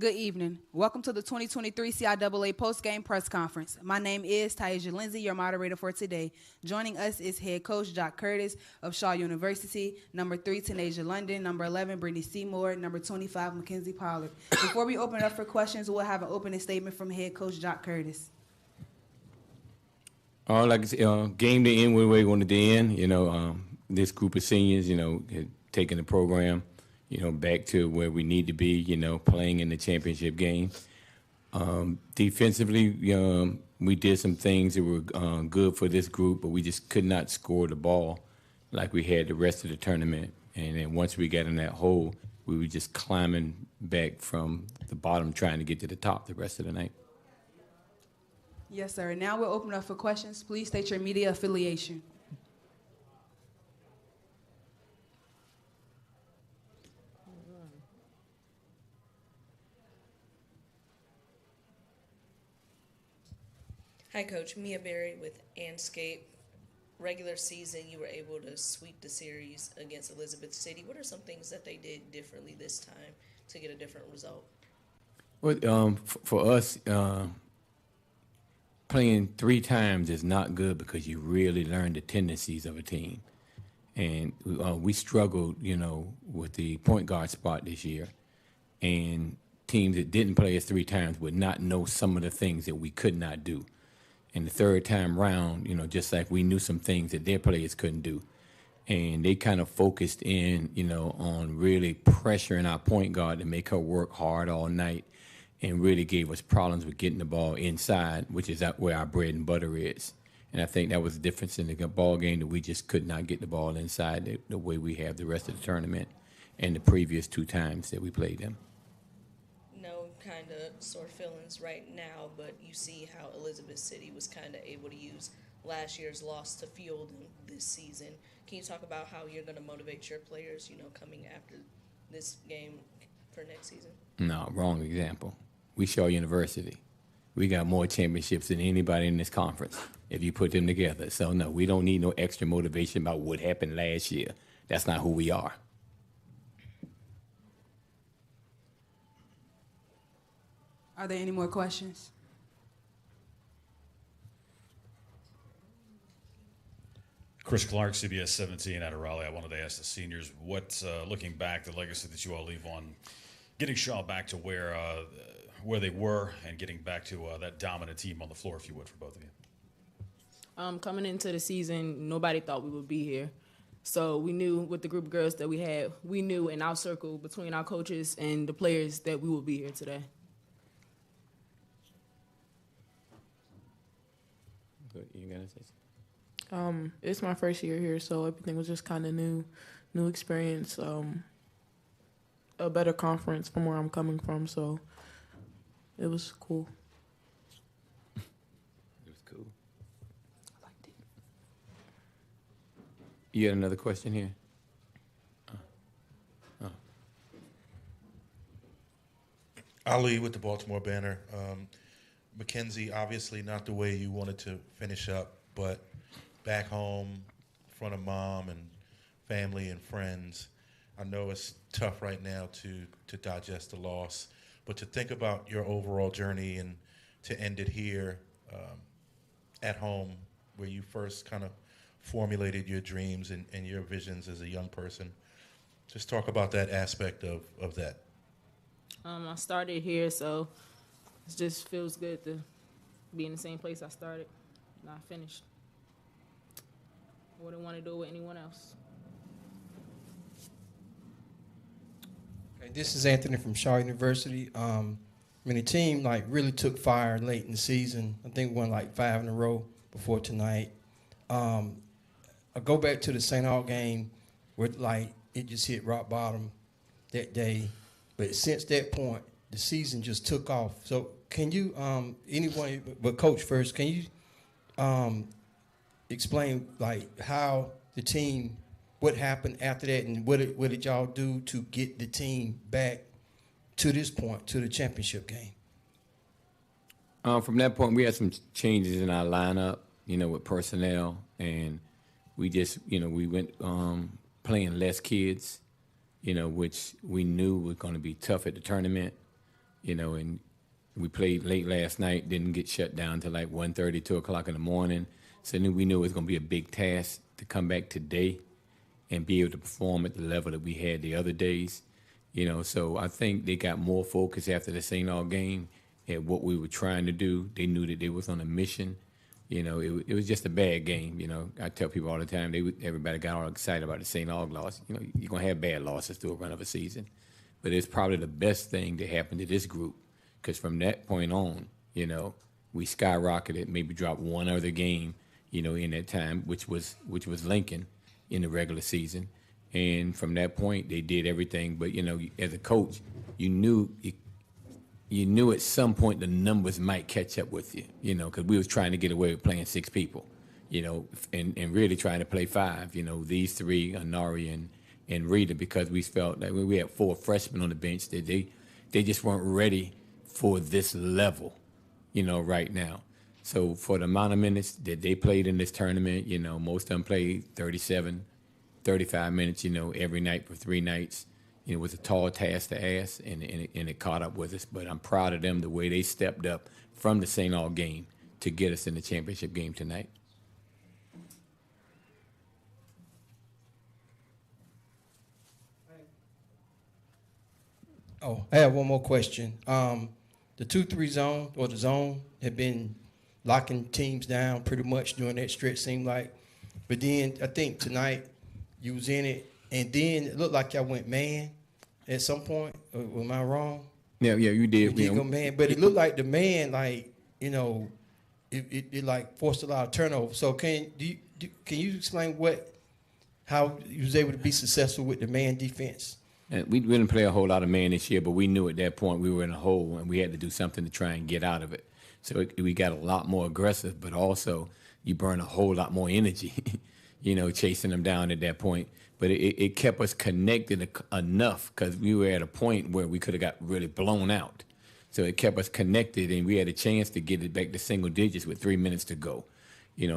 Good evening. Welcome to the 2023 CIAA Postgame Press Conference. My name is Taisha Lindsay, your moderator for today. Joining us is head coach Jock Curtis of Shaw University, number 3, Tanasia London, number 11, Brittany Seymour, number 25, Mackenzie Pollard. Before we open it up for questions, we'll have an opening statement from head coach Jock Curtis. Like I said, game to end where we wanted to end. This group of seniors, had taken the program, back to where we need to be, playing in the championship game. Defensively, we did some things that were good for this group, but we just could not score the ball like we had the rest of the tournament. And then once we got in that hole, we were just climbing back from the bottom, trying to get to the top the rest of the night. Yes, sir. Now we'll open up for questions. Please state your media affiliation. Hi, Coach. Mia Berry with Anscape. Regular season, you were able to sweep the series against Elizabeth City. What are some things that they did differently this time to get a different result? Well, for us, playing 3 times is not good because you really learn the tendencies of a team. And we struggled, with the point guard spot this year. And teams that didn't play us 3 times would not know some of the things that we could not do. And the third time round, just like we knew some things that their players couldn't do. And they kind of focused in, on really pressuring our point guard to make her work hard all night, and really gave us problems with getting the ball inside, which is where our bread and butter is. And I think that was the difference in the ball game, that we just could not get the ball inside the way we have the rest of the tournament and the previous 2 times that we played them. No kind of sore feelings right now, but you see how Elizabeth City was kind of able to use last year's loss to fuel them this season. Can you talk about how you're going to motivate your players, coming after this game for next season? No, wrong example. We Shaw University. We got more championships than anybody in this conference if you put them together. So, no, we don't need no extra motivation about what happened last year. That's not who we are. Are there any more questions? Chris Clark, CBS 17 out of Raleigh. I wanted to ask the seniors, what, looking back, the legacy that you all leave on getting Shaw back to where they were and getting back to that dominant team on the floor, if you would, for both of you? Coming into the season, nobody thought we would be here. So we knew with the group of girls that we had, we knew in our circle between our coaches and the players that we would be here today. You gonna say something? It's my first year here, so everything was just kind of new experience, a better conference from where I'm coming from, so it was cool. It was cool. I liked it. You had another question here? Ali with the Baltimore Banner. Mackenzie, obviously not the way you wanted to finish up, but back home, in front of mom and family and friends, I know it's tough right now to digest the loss, but to think about your overall journey and to end it here at home, where you first kind of formulated your dreams and your visions as a young person. Just talk about that aspect of that. I started here, so it just feels good to be in the same place I started and I finished. I wouldn't want to do it with anyone else. Okay, this is Anthony from Shaw University. The team really took fire late in the season. I think we won 5 in a row before tonight. I go back to the St. Aug game where it just hit rock bottom that day. But since that point, the season just took off. So can you, anyone, but Coach first, can you explain how the team, what happened after that, and what did y'all do to get the team back to this point, to the championship game? From that point, we had some changes in our lineup, with personnel, and we just, we went playing less kids, which we knew was going to be tough at the tournament. And we played late last night, didn't get shut down till like 1:30, 2 o'clock in the morning. So we knew it was going to be a big task to come back today and be able to perform at the level that we had the other days. So I think they got more focus after the St. Aug game at what we were trying to do. They knew that they was on a mission. It was just a bad game. I tell people all the time, everybody got all excited about the St. Aug loss. You're going to have bad losses through a run of a season. But it's probably the best thing that happened to this group, because from that point on, we skyrocketed, maybe dropped one other game, in that time, which was Lincoln in the regular season. And from that point, they did everything. But, as a coach, you knew at some point the numbers might catch up with you, because we was trying to get away with playing 6 people, and really trying to play 5, these 3, Anari and Rita, because we felt that we had 4 freshmen on the bench that they just weren't ready for this level, right now. So for the amount of minutes that they played in this tournament, most of them played 37, 35 minutes, every night for 3 nights. It was a tall task to ask, and it caught up with us. But I'm proud of them, the way they stepped up from the St. Aug game to get us in the championship game tonight. Oh, I have one more question. The 2-3 zone, or the zone, had been locking teams down pretty much during that stretch, seemed like. But then I think tonight you was in it, and then it looked like y'all went man at some point. Am I wrong? Yeah, you did. You did go man, but it looked like the man, like, it like forced a lot of turnover. So can you explain how you was able to be successful with the man defense? And we didn't play a whole lot of man this year, but we knew at that point we were in a hole and we had to do something to try and get out of it. So we got a lot more aggressive, but also you burn a whole lot more energy, chasing them down at that point. But it kept us connected enough, because we were at a point where we could have got really blown out. So it kept us connected, and we had a chance to get it back to single digits with 3 minutes to go.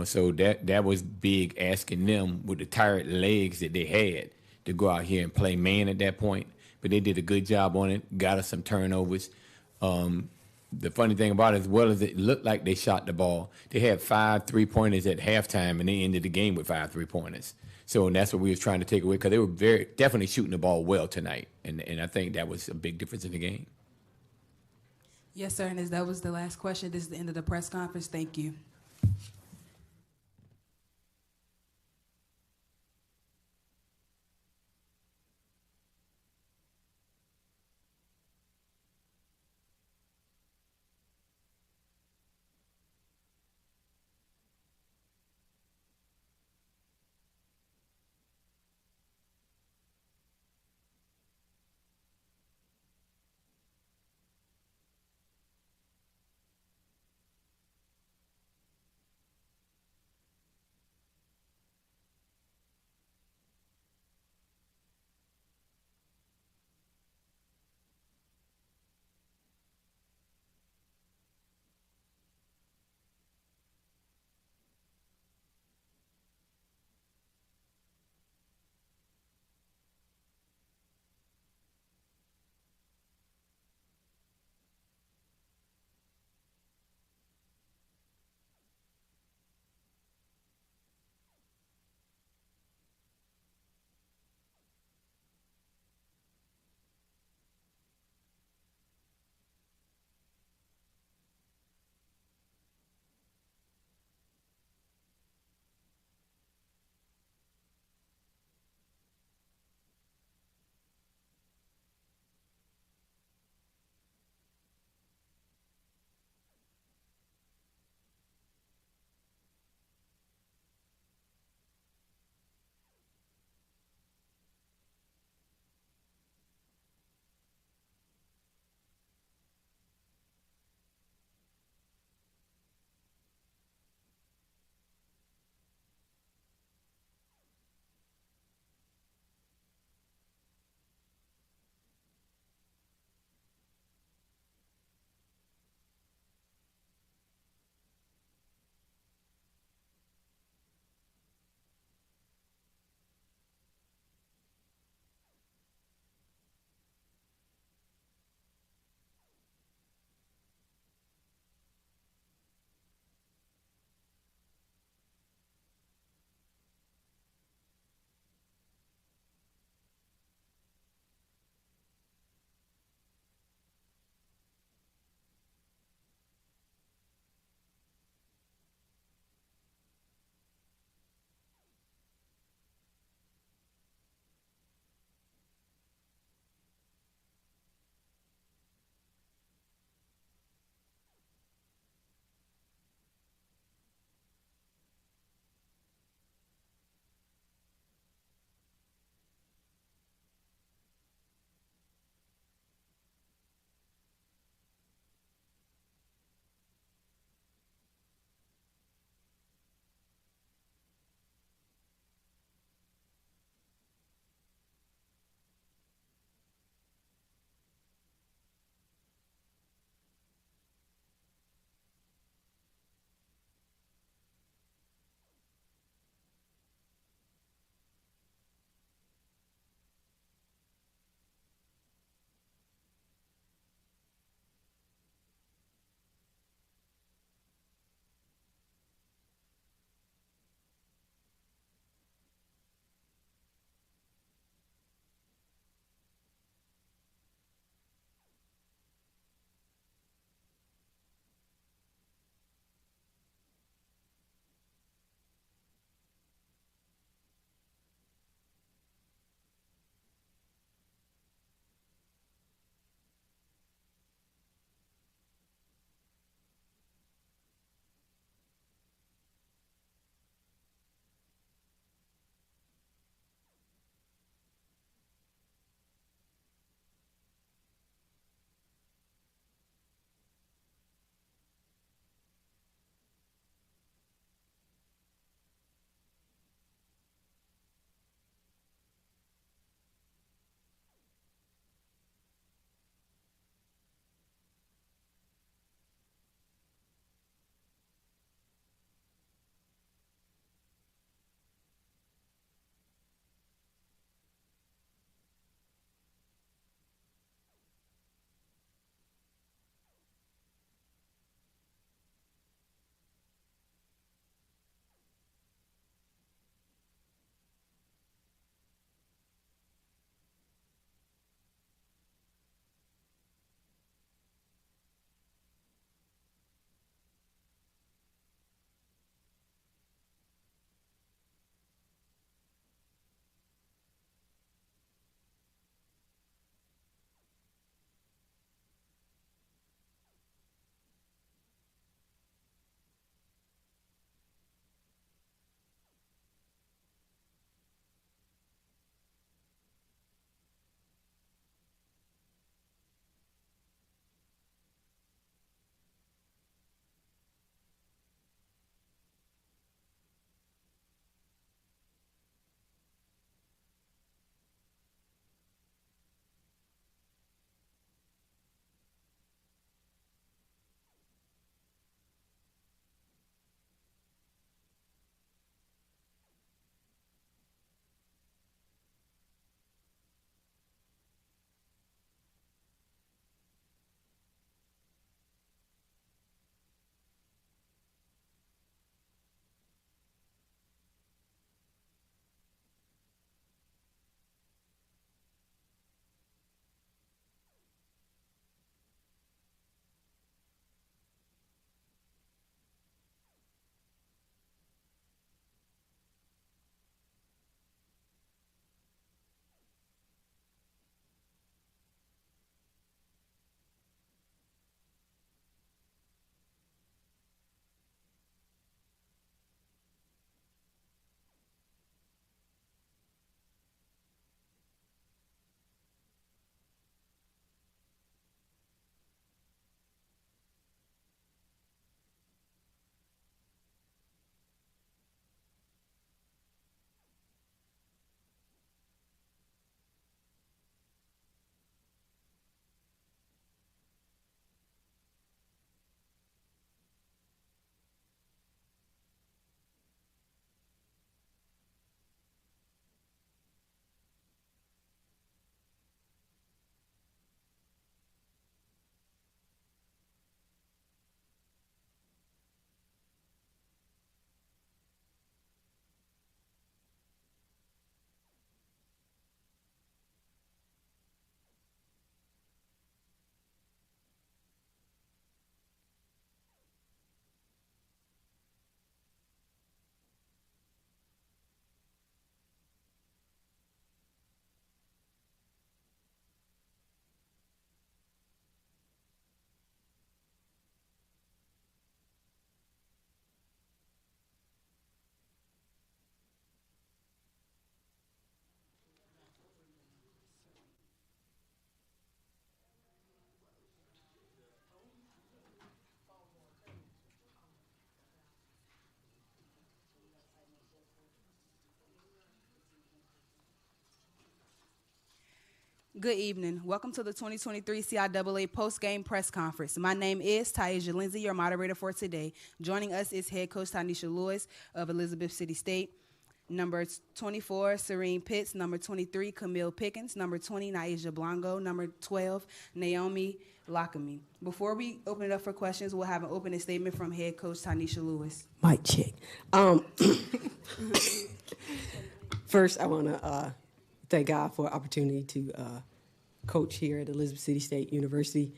So that was big, asking them with the tired legs that they had to go out here and play man at that point. But they did a good job on it, got us some turnovers. The funny thing about it, as well as it looked like they shot the ball, they had 5 3-pointers at halftime, and they ended the game with 5 3-pointers. So that's what we was trying to take away, because they were definitely shooting the ball well tonight, and I think that was a big difference in the game. Yes, sir, and as that was the last question, this is the end of the press conference. Thank you. Good evening. Welcome to the 2023 CIAA Postgame Press Conference. My name is Taisha Lindsay, your moderator for today. Joining us is head coach Tanisha Lewis of Elizabeth City State. Number 24, Serene Pitts. Number 23, Camille Pickens. Number 20, Naisha Blanco. Number 12, Naomi Lockamy. Before we open it up for questions, we'll have an opening statement from head coach Tanisha Lewis. Mic check. First, I want to thank God for the opportunity to coach here at Elizabeth City State University.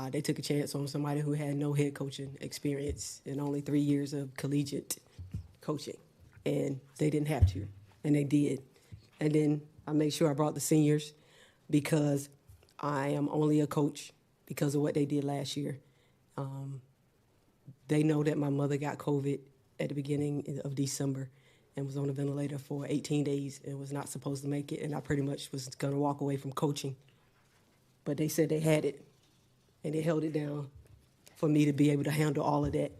They took a chance on somebody who had no head coaching experience and only 3 years of collegiate coaching. And they didn't have to, and they did. And then I made sure I brought the seniors because I am only a coach because of what they did last year. They know that my mother got COVID at the beginning of December and was on a ventilator for 18 days and was not supposed to make it, and I pretty much was going to walk away from coaching. But they said they had it, and they held it down for me to be able to handle all of that.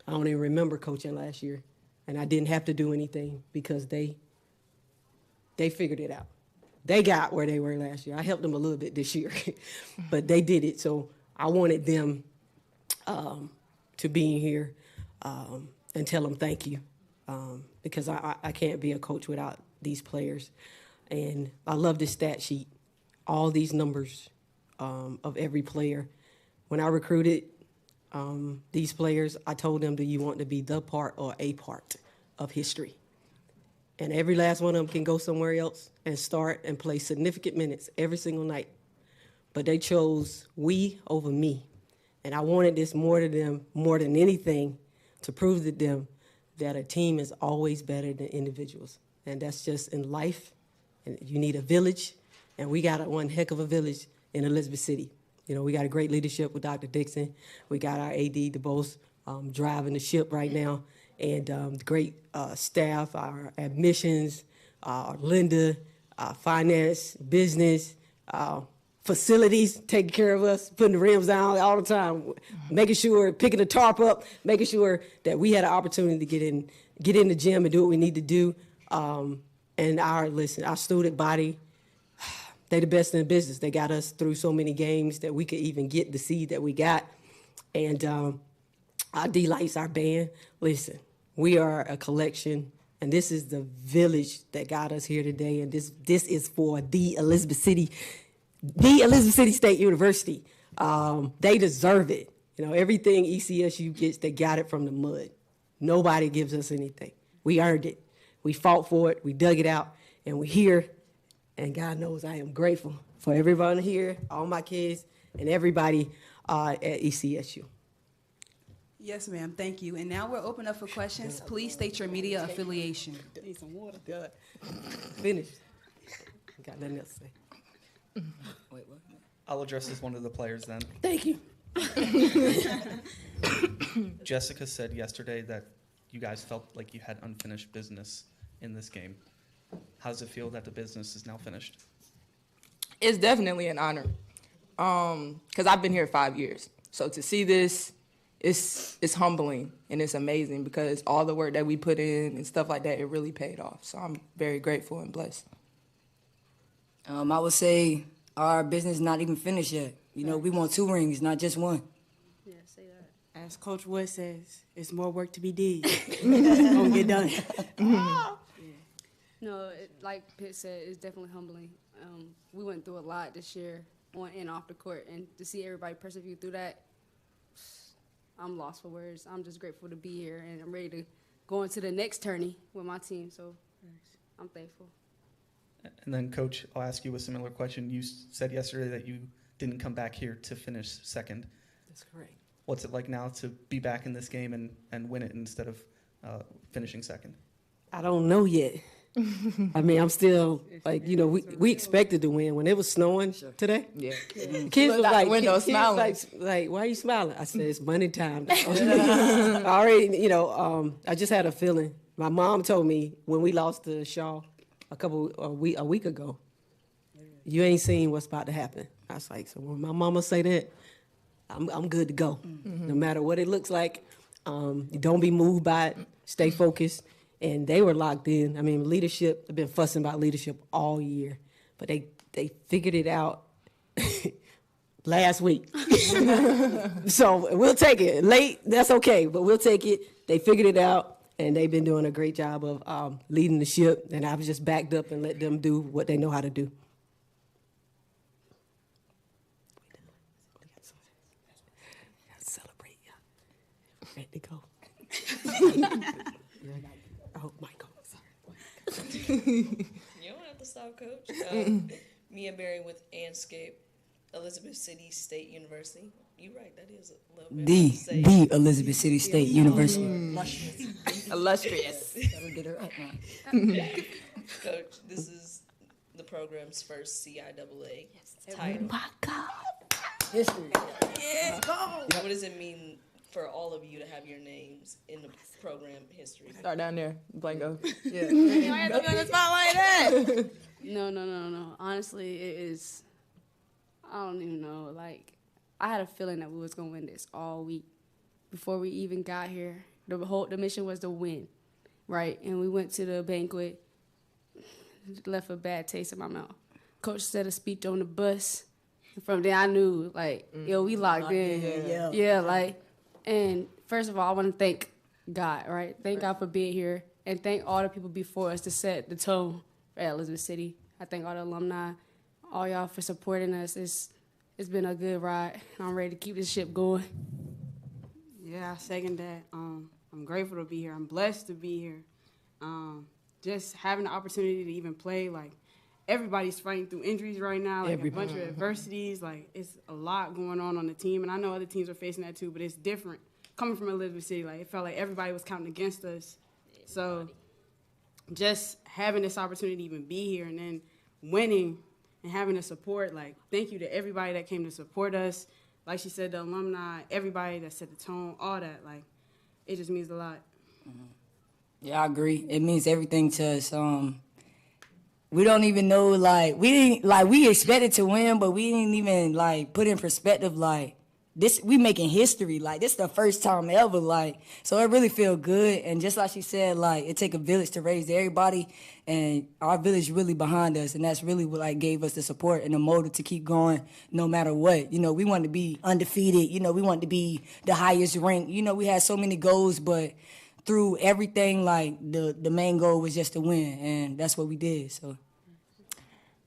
I don't even remember coaching last year, and I didn't have to do anything because they figured it out. They got where they were last year. I helped them a little bit this year, but they did it. So I wanted them to be in here and tell them thank you because I can't be a coach without these players. And I love this stat sheet, all these numbers of every player. When I recruited these players, I told them, do you want to be the part or a part of history? And every last one of them can go somewhere else and start and play significant minutes every single night. But they chose we over me. And I wanted this more to them, more than anything, to prove to them that a team is always better than individuals. And that's just in life. And you need a village. And we got one heck of a village in Elizabeth City. You know, we got a great leadership with Dr. Dixon. We got our AD DeBose driving the ship right now. And great staff, our admissions, Linda, finance, business, facilities, taking care of us, putting the rims down all the time, making sure, picking the tarp up, making sure that we had an opportunity to get in the gym and do what we need to do. And our student body, they the best in the business. They got us through so many games that we could even get the seed that we got. And our D-Lights, our band, listen, we are a collection, and this is the village that got us here today, and this is for the Elizabeth City State University. They deserve it. You know, everything ECSU gets, they got it from the mud. Nobody gives us anything. We earned it. We fought for it. We dug it out, and we're here, and God knows I am grateful for everyone here, all my kids, and everybody at ECSU. Yes, ma'am. Thank you. And now we're open up for questions. Please state your media affiliation. Need some water. Good. Finished. Got nothing else to say. Wait, what? I'll address as one of the players then. Thank you. Jessica said yesterday that you guys felt like you had unfinished business in this game. How does it feel that the business is now finished? It's definitely an honor because I've been here 5 years. So to see this, it's humbling and it's amazing because all the work that we put in and stuff like that, it really paid off. So I'm very grateful and blessed. I would say our business is not even finished yet. You know, we want 2 rings, not just 1. Yeah, say that. As Coach Wood says, it's more work to be did. It's gonna get done. No, like Pitt said, it's definitely humbling. We went through a lot this year on and off the court, and to see everybody persevere through that, I'm lost for words. I'm just grateful to be here, and I'm ready to go into the next tourney with my team, so I'm thankful. And then, Coach, I'll ask you a similar question. You said yesterday that you didn't come back here to finish second. That's correct. What's it like now to be back in this game and win it instead of finishing second? I don't know yet. I mean, I'm still, like, you know, we expected to win. When it was snowing today, kids was like, like, why are you smiling? I said, it's money time. I already, you know, I just had a feeling. My mom told me when we lost to Shaw a week ago, you ain't seen what's about to happen. I was like, so when my mama say that, I'm good to go. No matter what it looks like, don't be moved by it. Stay focused. And they were locked in. I mean, leadership, they've been fussing about leadership all year, but they They figured it out last week. So we'll take it. Late, that's okay, but we'll take it. They figured it out, and they've been doing a great job of leading the ship, and I was just backed up and let them do what they know how to do. Celebrate, yeah. Ready to go. Oh, Michael, sorry. You don't have to stop, Coach. Mia Berry with Anscape, Elizabeth City State University. You're right, that is a little bit The Elizabeth City State University. Illustrious. Get it right now. Coach, this is the program's first CIAA title. Oh my God. History. Yes, go. What does it mean for all of you to have your names in the program history? Start down there, Blanco. Yeah. You have to be on the spot like that. No. Honestly, it is. I don't even know. Like, I had a feeling that we was gonna win this all week before we even got here. The mission was to win, right? And we went to the banquet, left a bad taste in my mouth. Coach said a speech on the bus. From there, I knew, like, yo, we locked in. Yeah, like, and first of all, I want to thank God, right? Thank God for being here, and thank all the people before us to set the tone at Elizabeth City. I thank all the alumni, all y'all for supporting us. It's been a good ride. I'm ready to keep this ship going. Yeah, I second that. I'm grateful to be here. I'm blessed to be here. Just having the opportunity to even play, like, everybody's fighting through injuries right now, like a bunch of adversities. Like, it's a lot going on the team, and I know other teams are facing that too, but it's different. Coming from Elizabeth City, like, it felt like everybody was counting against us. So just having this opportunity to even be here and then winning and having the support, like, thank you to everybody that came to support us. Like she said, the alumni, everybody that set the tone, all that, like, it just means a lot. Yeah, I agree. It means everything to us. We don't even know, like, we expected to win, but we didn't even, like, put in perspective, like, this, we making history. Like, this is the first time ever, like, so it really feel good. And just like she said, like, it take a village to raise everybody, and our village really behind us, and that's really what, like, gave us the support and the motive to keep going no matter what. You know, we wanted to be undefeated. You know, we wanted to be the highest ranked. You know, we had so many goals, but through everything, like, the main goal was just to win, and that's what we did, so.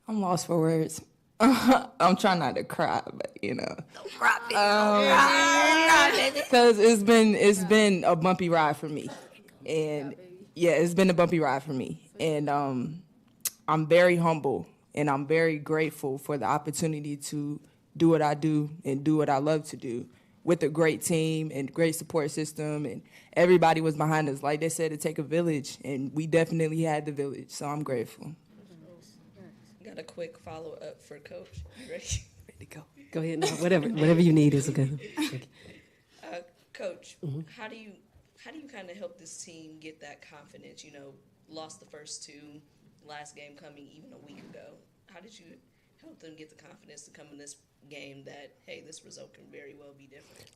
I'm lost for words. I'm trying not to cry, but you know. Don't cry, because it's been a bumpy ride for me, and yeah, it's been a bumpy ride for me, and I'm very humble and I'm very grateful for the opportunity to do what I do and do what I love to do with a great team and great support system, and everybody was behind us. Like they said, it take a village, and we definitely had the village, so I'm grateful. Got a quick follow-up for Coach. You ready? Ready to go. Go ahead now. Whatever you need is okay. Coach, how do you kind of help this team get that confidence? You know, lost the first two, last game coming even a week ago. How did you help them get the confidence to come in this game that, hey, this result can very well be different?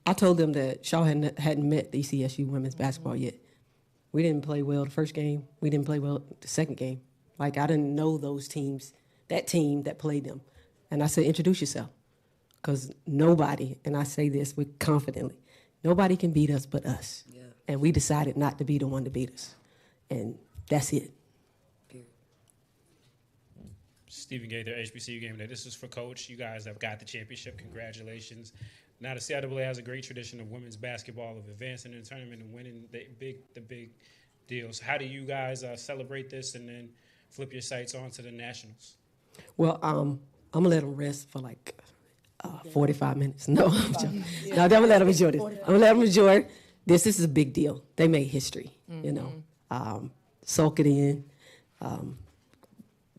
I told them that Shaw hadn't met the ECSU women's basketball yet. We didn't play well the first game. We didn't play well the second game. Like, I didn't know those teams, that team that played them. And I said, introduce yourself. Because nobody, and I say this with confidently, nobody can beat us but us. Yeah. And we decided not to be the one to beat us. And that's it. Stephen Gaither, HBCU Game Day. This is for Coach. You guys have got the championship. Congratulations. Now, the CIAA has a great tradition of women's basketball, of advancing in the tournament and winning the big deals. How do you guys celebrate this and then flip your sights on to the Nationals? Well, I'm going to let them rest for like 45 minutes. No, I'm joking. No, I'm going to let them enjoy this. I'm going to let them enjoy this. This is a big deal. They made history, you know. Soak it in.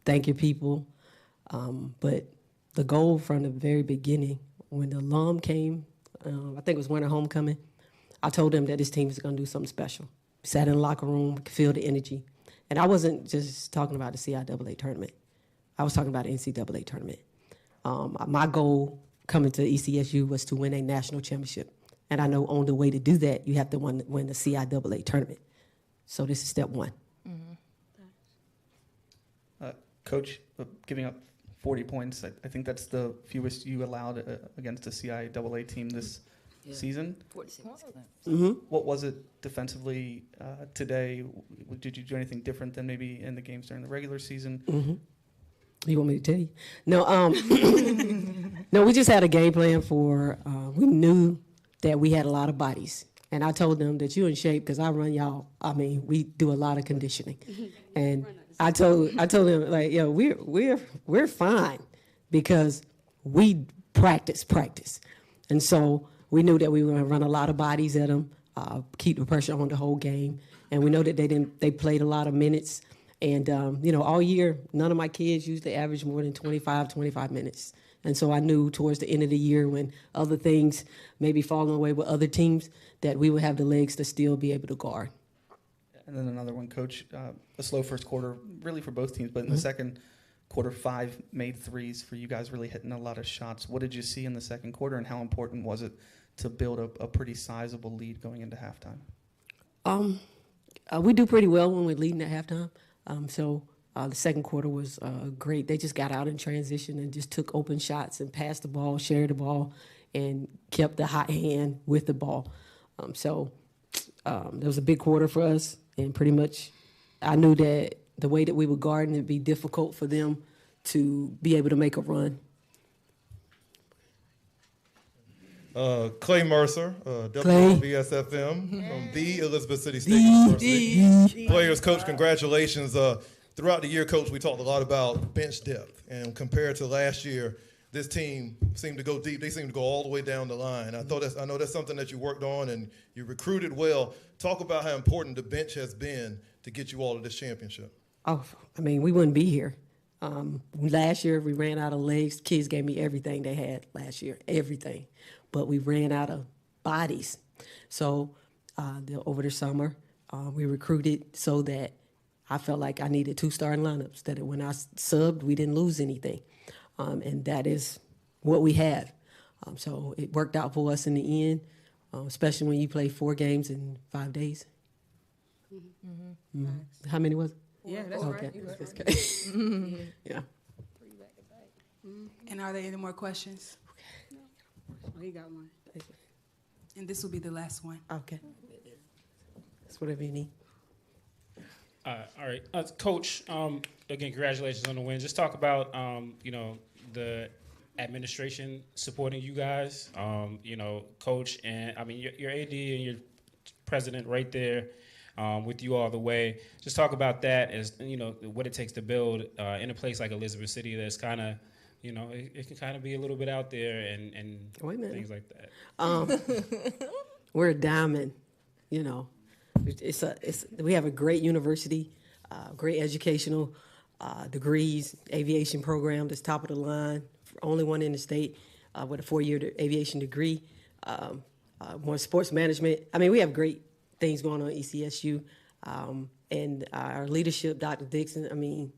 Thank your people. But the goal from the very beginning, when the alum came, I think it was winter homecoming, I told them that this team is going to do something special. We sat in the locker room, we could feel the energy. And I wasn't just talking about the CIAA tournament. I was talking about the NCAA tournament. My goal coming to ECSU was to win a national championship. And I know on the way to do that, you have to win the CIAA tournament. So this is step one. Coach, giving up 40 points, I think that's the fewest you allowed against a CIAA team this season. 46. What was it defensively today? Did you do anything different than maybe in the games during the regular season? You want me to tell you? No, no, we just had a game plan for, we knew that we had a lot of bodies. And I told them that you're in shape because I run y'all. I mean, we do a lot of conditioning. And I told them, like, yo, we're fine because we practice. And so we knew that we were going to run a lot of bodies at them, keep the pressure on the whole game. And we know that they played a lot of minutes. And, all year, none of my kids usually average more than 25 minutes. And so I knew towards the end of the year when other things maybe falling away with other teams that we would have the legs to still be able to guard. And then another one, Coach, a slow first quarter, really for both teams, but in the second quarter, 5 made threes for you guys, really hitting a lot of shots. What did you see in the second quarter, and how important was it to build a pretty sizable lead going into halftime? We do pretty well when we're leading at halftime. So the second quarter was great. They just got out in transition and just took open shots and passed the ball, shared the ball, and kept the hot hand with the ball. So there was a big quarter for us, and pretty much I knew that the way that we were guarding, it'd be difficult for them to be able to make a run. Clay Mercer, WBSFM from the Elizabeth City State University. Players, Coach, congratulations. Throughout the year, Coach, we talked a lot about bench depth. And compared to last year, this team seemed to go deep. They seemed to go all the way down the line. I know that's something that you worked on and you recruited well. Talk about how important the bench has been to get you all to this championship. Oh, I mean, we wouldn't be here. Last year, we ran out of legs. Kids gave me everything they had last year, everything. But we ran out of bodies. So over the summer, we recruited so that I felt like I needed 2 starting lineups, that when I subbed, we didn't lose anything. And that is what we have. So it worked out for us in the end, especially when you play 4 games in 5 days. How many was it? Yeah, that's okay. right. That's okay. Yeah. And are there any more questions? Oh, he got one. And this will be the last one. Okay. That's whatever you need. All right, Coach. Again, congratulations on the win. Just talk about the administration supporting you guys. Coach, and I mean your AD and your president right there with you all the way. Just talk about that as what it takes to build in a place like Elizabeth City that's kind of. It can kind of be a little bit out there and things like that. We're a diamond, We have a great university, great educational degrees, aviation program that's top of the line, only one in the state with a 4-year aviation degree, more sports management. I mean, we have great things going on at ECSU, and our leadership, Dr. Dixon, I mean,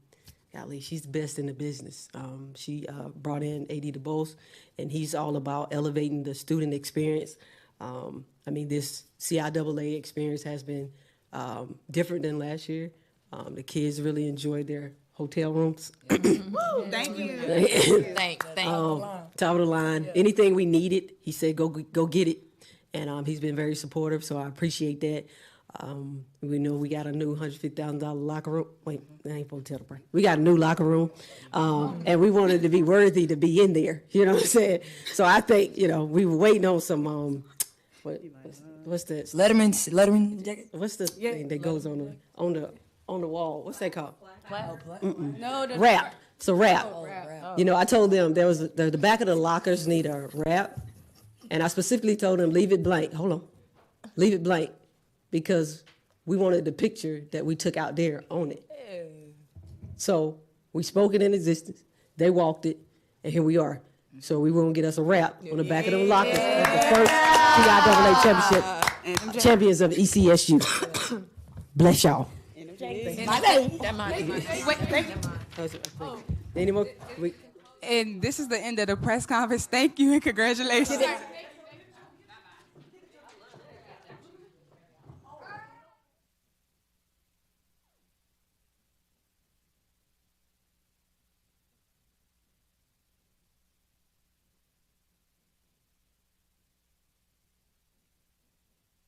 golly, she's the best in the business. She brought in A.D. DeBose, and he's all about elevating the student experience. I mean, this CIAA experience has been different than last year. The kids really enjoyed their hotel rooms. Woo, thank you. Thanks. Top of the line. Anything we needed, he said, go get it. And he's been very supportive, so I appreciate that. We know we got a new $150,000 locker room. Wait, I ain't supposed to tell the brand. We got a new locker room, and we wanted to be worthy to be in there. You know what I'm saying? So I think we were waiting on some what's that? Letterman jacket. What's the thing that goes on the wall? What's that called? No, Wrap. It's a wrap. Oh, wrap. I told them there was the back of the lockers need a wrap, and I specifically told them leave it blank. Hold on, leave it blank. Because we wanted the picture that we took out there on it. So we spoke it in existence. They walked it, and here we are. So we won't get us a wrap on the back of the lockers of the first CIAA championship champions of ECSU. Bless y'all. Any more? And this is the end of the press conference. Thank you and congratulations.